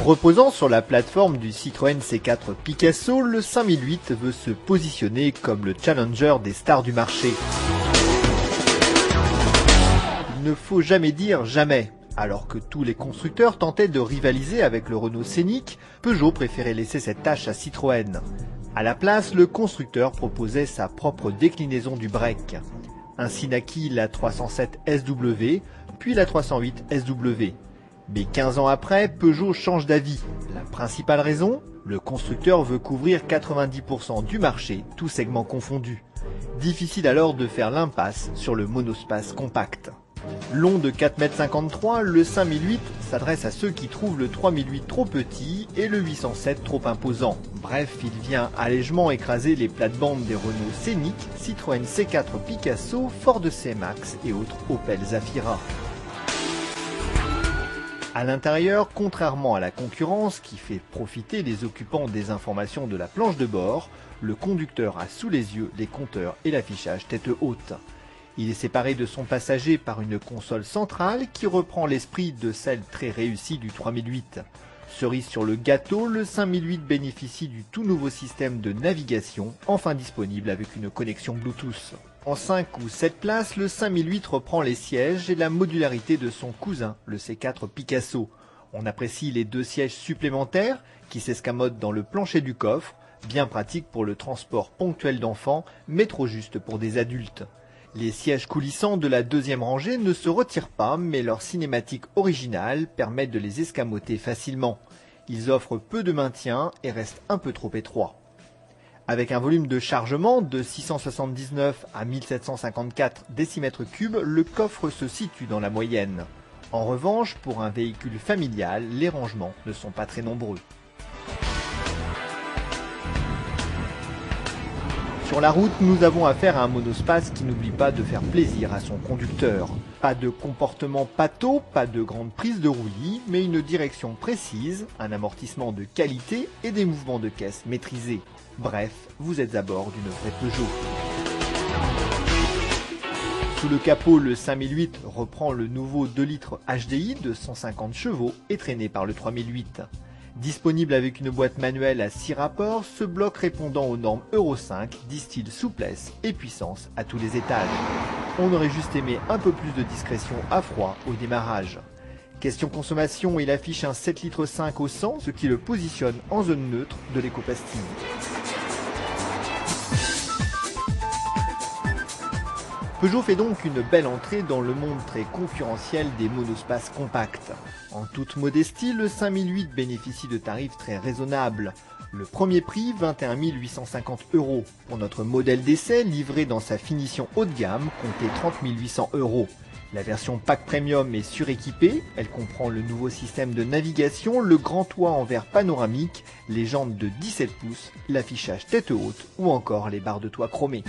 Reposant sur la plateforme du Citroën C4 Picasso, le 5008 veut se positionner comme le challenger des stars du marché. Il ne faut jamais dire jamais. Alors que tous les constructeurs tentaient de rivaliser avec le Renault Scénic, Peugeot préférait laisser cette tâche à Citroën. À la place, le constructeur proposait sa propre déclinaison du break. Ainsi naquit la 307 SW, puis la 308 SW. Mais 15 ans après, Peugeot change d'avis. La principale raison ? Le constructeur veut couvrir 90% du marché, tous segments confondus. Difficile alors de faire l'impasse sur le monospace compact. Long de 4,53 m, le 5008 s'adresse à ceux qui trouvent le 3008 trop petit et le 807 trop imposant. Bref, il vient allègement écraser les plates-bandes des Renault Scénic, Citroën C4 Picasso, Ford C-Max et autres Opel Zafira. À l'intérieur, contrairement à la concurrence qui fait profiter les occupants des informations de la planche de bord, le conducteur a sous les yeux les compteurs et l'affichage tête haute. Il est séparé de son passager par une console centrale qui reprend l'esprit de celle très réussie du 3008. Cerise sur le gâteau, le 5008 bénéficie du tout nouveau système de navigation, enfin disponible avec une connexion Bluetooth. En 5 ou 7 places, le 5008 reprend les sièges et la modularité de son cousin, le C4 Picasso. On apprécie les 2 sièges supplémentaires qui s'escamotent dans le plancher du coffre, bien pratique pour le transport ponctuel d'enfants, mais trop juste pour des adultes. Les sièges coulissants de la deuxième rangée ne se retirent pas, mais leur cinématique originale permet de les escamoter facilement. Ils offrent peu de maintien et restent un peu trop étroits. Avec un volume de chargement de 679 à 1754 décimètres-cubes, le coffre se situe dans la moyenne. En revanche, pour un véhicule familial, les rangements ne sont pas très nombreux. Sur la route, nous avons affaire à un monospace qui n'oublie pas de faire plaisir à son conducteur. Pas de comportement pâteau, pas de grande prise de roulis, mais une direction précise, un amortissement de qualité et des mouvements de caisse maîtrisés. Bref, vous êtes à bord d'une vraie Peugeot. Sous le capot, le 5008 reprend le nouveau 2 litres HDI de 150 chevaux et traîné par le 3008. Disponible avec une boîte manuelle à 6 rapports, ce bloc répondant aux normes Euro 5 distille souplesse et puissance à tous les étages. On aurait juste aimé un peu plus de discrétion à froid au démarrage. Question consommation, il affiche un 7 litres 5 au 100, ce qui le positionne en zone neutre de l'éco-pastille. Peugeot fait donc une belle entrée dans le monde très concurrentiel des monospaces compacts. En toute modestie, le 5008 bénéficie de tarifs très raisonnables. Le premier prix, 21 850 €. Pour notre modèle d'essai, livré dans sa finition haut de gamme, comptez 30 800 €. La version Pack Premium est suréquipée, elle comprend le nouveau système de navigation, le grand toit en verre panoramique, les jantes de 17 pouces, l'affichage tête haute ou encore les barres de toit chromées.